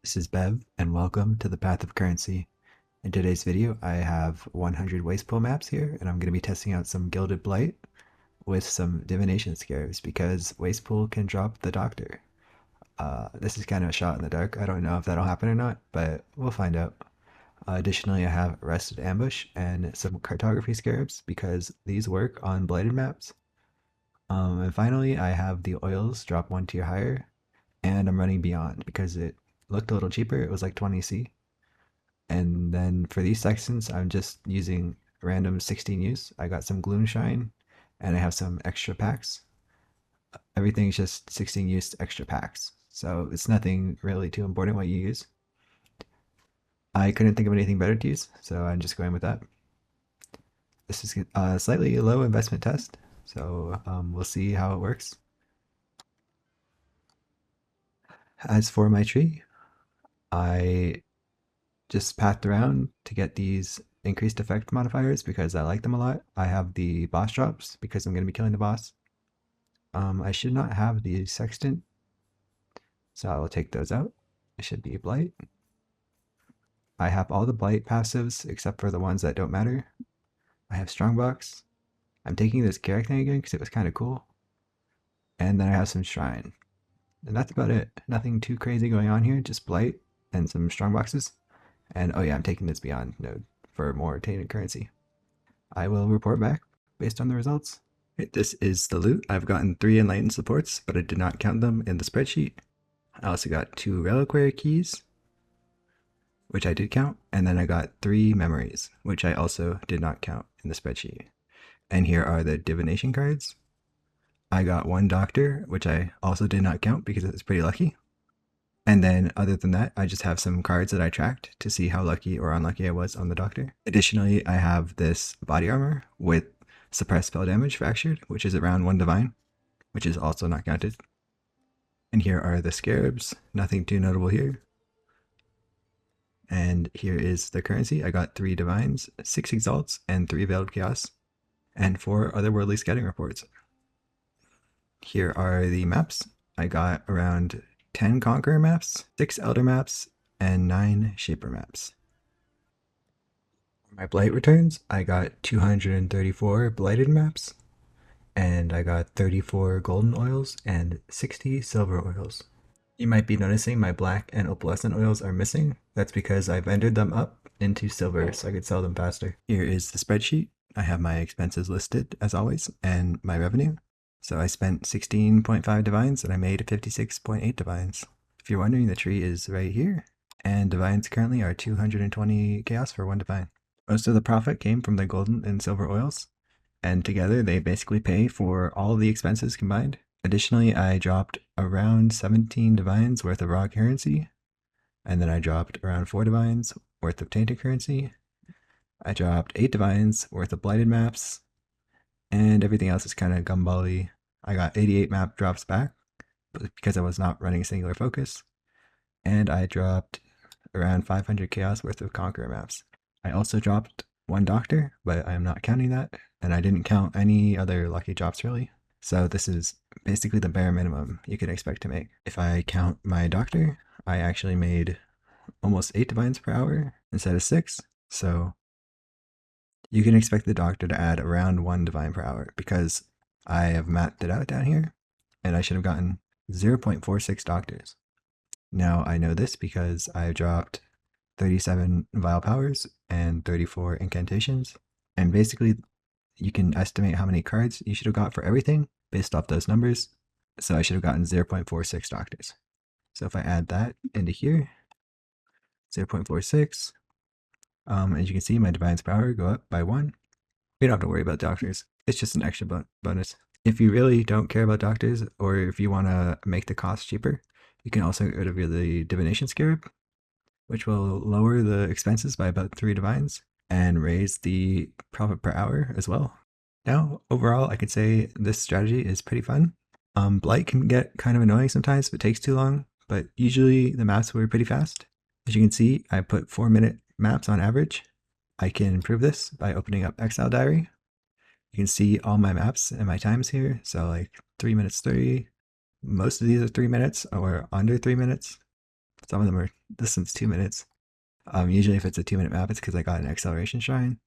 This is Bev, and welcome to the Path of Currency. In today's video, I have 100 waste pool maps here, and I'm going to be testing out some Gilded Blight with some divination scarabs because waste pool can drop the doctor. This is kind of a shot in the dark. I don't know if that'll happen or not, but we'll find out. Additionally, I have Arrested Ambush and some cartography scarabs because these work on blighted maps. And finally, I have the oils drop one tier higher, and I'm running beyond because it looked a little cheaper. It was like 20C. And then for these sextants, I'm just using random 16 use. I got some Gloom Shine, and I have some extra packs. Everything's just 16 use extra packs. So it's nothing really too important what you use. I couldn't think of anything better to use, so I'm just going with that. This is a slightly low investment test, so we'll see how it works. As for my tree, I just pathed around to get these increased effect modifiers because I like them a lot. I have the boss drops because I'm going to be killing the boss. I should not have the sextant, so I will take those out. It should be blight. I have all the blight passives except for the ones that don't matter. I have strongbox. I'm taking this Kirac thing again because it was kind of cool. And then I have some shrine. And that's about it. Nothing too crazy going on here, just blight and some strongboxes. And oh yeah, I'm taking this beyond node for more tainted currency. I will report back based on the results. This is the loot. I've gotten 3 enlightened supports, but I did not count them in the spreadsheet. I also got 2 reliquary keys, which I did count, and then I got 3 memories, which I also did not count in the spreadsheet. And here are the divination cards. I got 1 doctor, which I also did not count because it was pretty lucky. And then other than that, I just have some cards that I tracked to see how lucky or unlucky I was on the doctor. Additionally, I have this body armor with suppressed spell damage fractured, which is around 1 divine, which is also not counted. And here are the scarabs, nothing too notable here. And here is the currency. I got 3 divines, 6 exalts, and 3 veiled chaos, and 4 otherworldly scouting reports. Here are the maps. I got around 10 Conqueror maps, 6 Elder maps, and 9 Shaper maps. For my Blight returns, I got 234 Blighted maps, and I got 34 Golden oils and 60 Silver oils. You might be noticing my Black and Opalescent oils are missing. That's because I've entered them up into Silver so I could sell them faster. Here is the spreadsheet. I have my expenses listed as always, and my revenue. So I spent 16.5 divines and I made 56.8 divines. If you're wondering, the tree is right here, and divines currently are 220 chaos for 1 divine. Most of the profit came from the golden and silver oils, and together they basically pay for all of the expenses combined. Additionally, I dropped around 17 divines worth of raw currency, and then I dropped around 4 divines worth of tainted currency. I dropped 8 divines worth of blighted maps, and everything else is kind of gumball-y. I got 88 map drops back because I was not running singular focus, and I dropped around 500 chaos worth of conqueror maps. I also dropped 1 doctor, but I am not counting that, and I didn't count any other lucky drops really. So this is basically the bare minimum you can expect to make. If I count my doctor, I actually made almost 8 divines per hour instead of 6, so you can expect the doctor to add around 1 divine per hour because I have mapped it out down here, and I should have gotten 0.46 doctors. Now I know this because I dropped 37 vile powers and 34 incantations, and basically you can estimate how many cards you should have got for everything based off those numbers. So I should have gotten 0.46 doctors. So if I add that into here, 0.46, as you can see, my divine's power go up by 1. You don't have to worry about doctors. It's just an extra bonus. If you really don't care about doctors, or if you want to make the cost cheaper, you can also get rid of the divination scarab, which will lower the expenses by about 3 divines and raise the profit per hour as well. Now, overall, I could say this strategy is pretty fun. Blight can get kind of annoying sometimes if it takes too long, but usually the maps were pretty fast. As you can see, I put 4-minute maps on average. I can improve this by opening up Exile Diary. You can see all my maps and my times here. So like 3 minutes 30. Most of these are 3 minutes or under 3 minutes. Some of them are distance 2 minutes. Usually if it's a 2-minute map, it's because I got an acceleration shrine.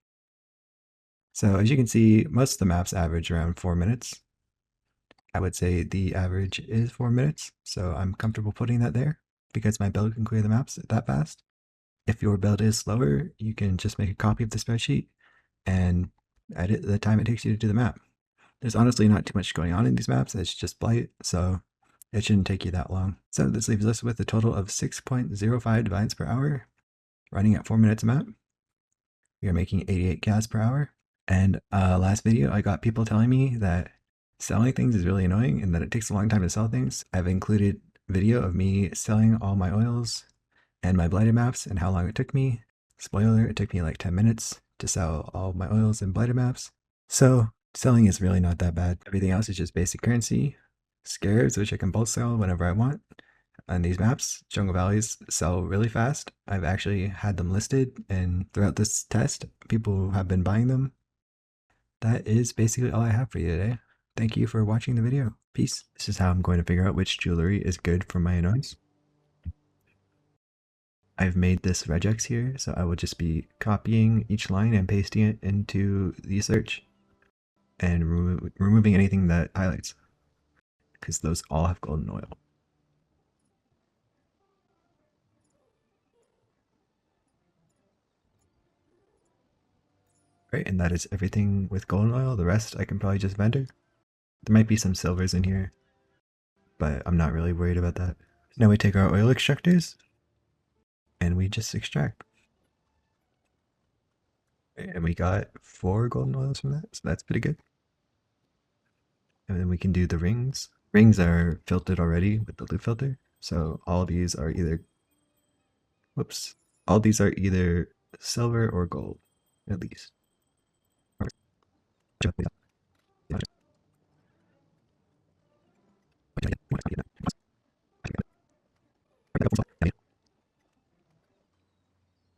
So as you can see, most of the maps average around 4 minutes. I would say the average is 4 minutes, so I'm comfortable putting that there because my build can clear the maps that fast. If your build is slower, you can just make a copy of the spreadsheet and edit the time it takes you to do the map. There's honestly not too much going on in these maps, it's just blight, so it shouldn't take you that long. So this leaves us with a total of 6.05 divines per hour, running at 4 minutes a map. We are making 88 gas per hour. And last video, I got people telling me that selling things is really annoying and that it takes a long time to sell things. I've included video of me selling all my oils and my blighted maps and how long it took me. Spoiler, it took me like 10 minutes to sell all my oils and blighted maps. So selling is really not that bad. Everything else is just basic currency, scarabs, which I can bulk sell whenever I want. On these maps, Jungle Valleys sell really fast. I've actually had them listed, and throughout this test, people have been buying them. That is basically all I have for you today. Thank you for watching the video. Peace. This is how I'm going to figure out which jewelry is good for my annoyance. I've made this regex here, so I will just be copying each line and pasting it into the search and removing anything that highlights, because those all have golden oil. Right, and that is everything with golden oil. The rest I can probably just vendor. There might be some silvers in here, but I'm not really worried about that. Now we take our oil extractors and we just extract. And we got 4 golden oils from that, so that's pretty good. And then we can do the rings. Rings are filtered already with the loop filter, so all these are either, whoops, all these are either silver or gold, at least.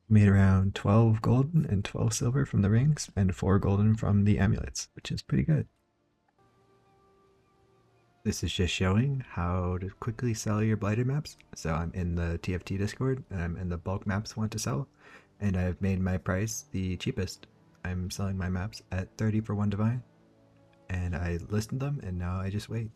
Made around 12 golden and 12 silver from the rings, and 4 golden from the amulets, which is pretty good. This is just showing how to quickly sell your blighted maps. So I'm in the TFT Discord, and I'm in the bulk maps want to sell, and I've made my price the cheapest. I'm selling my maps at 30 for 1 divine, and I listed them, and now I just wait.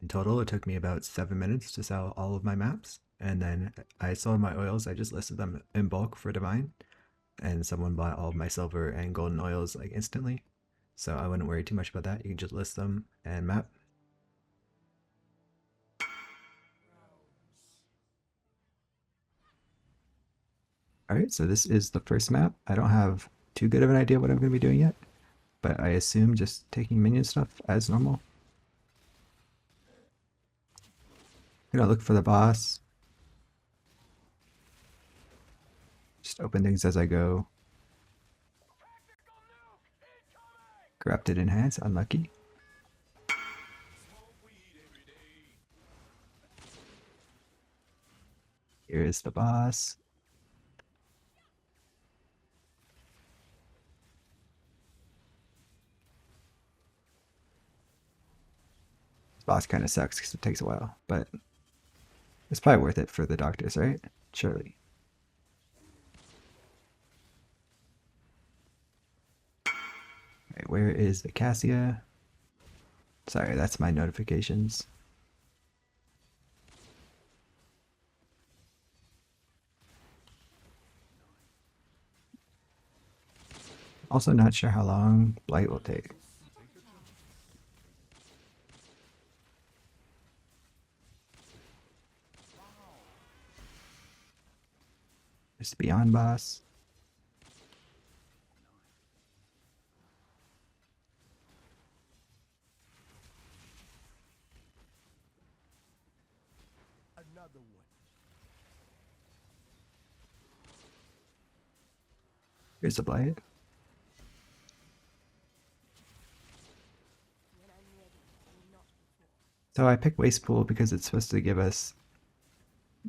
In total, it took me about 7 minutes to sell all of my maps, and then I sold my oils. I just listed them in bulk for divine, and someone bought all of my silver and golden oils like instantly. So I wouldn't worry too much about that. You can just list them and map. Alright, so this is the first map. I don't have too good of an idea what I'm going to be doing yet, but I assume just taking minion stuff as normal. I'm going to look for the boss. Just open things as I go. Corrupted Enhance, unlucky. Here is the boss. This boss kind of sucks because it takes a while, but it's probably worth it for the doctors, right? Surely. Alright, where is the Cassia? Sorry, that's my notifications. Also not sure how long Blight will take. There's the Beyond boss. Here's the blight. So I picked Waste Pool because it's supposed to give us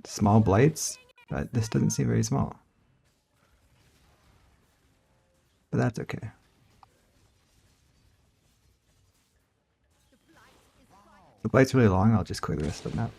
small blights, but this doesn't seem very small. But that's okay. The blight's really long, I'll just clear the rest of the map.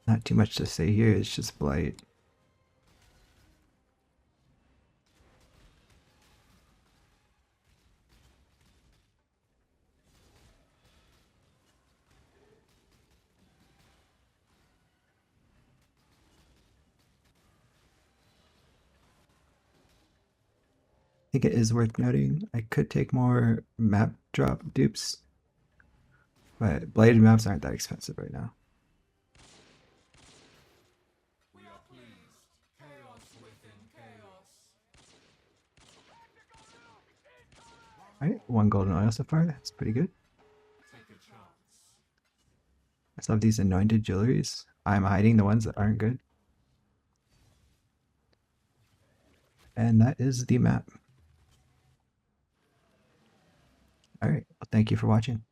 Not too much to say here, it's just blight. I think it is worth noting, I could take more map drop dupes, but blighted maps aren't that expensive right now. Alright, 1 golden oil so far, that's pretty good. I still have these anointed jewelries. I'm hiding the ones that aren't good. And that is the map. Alright, well, thank you for watching.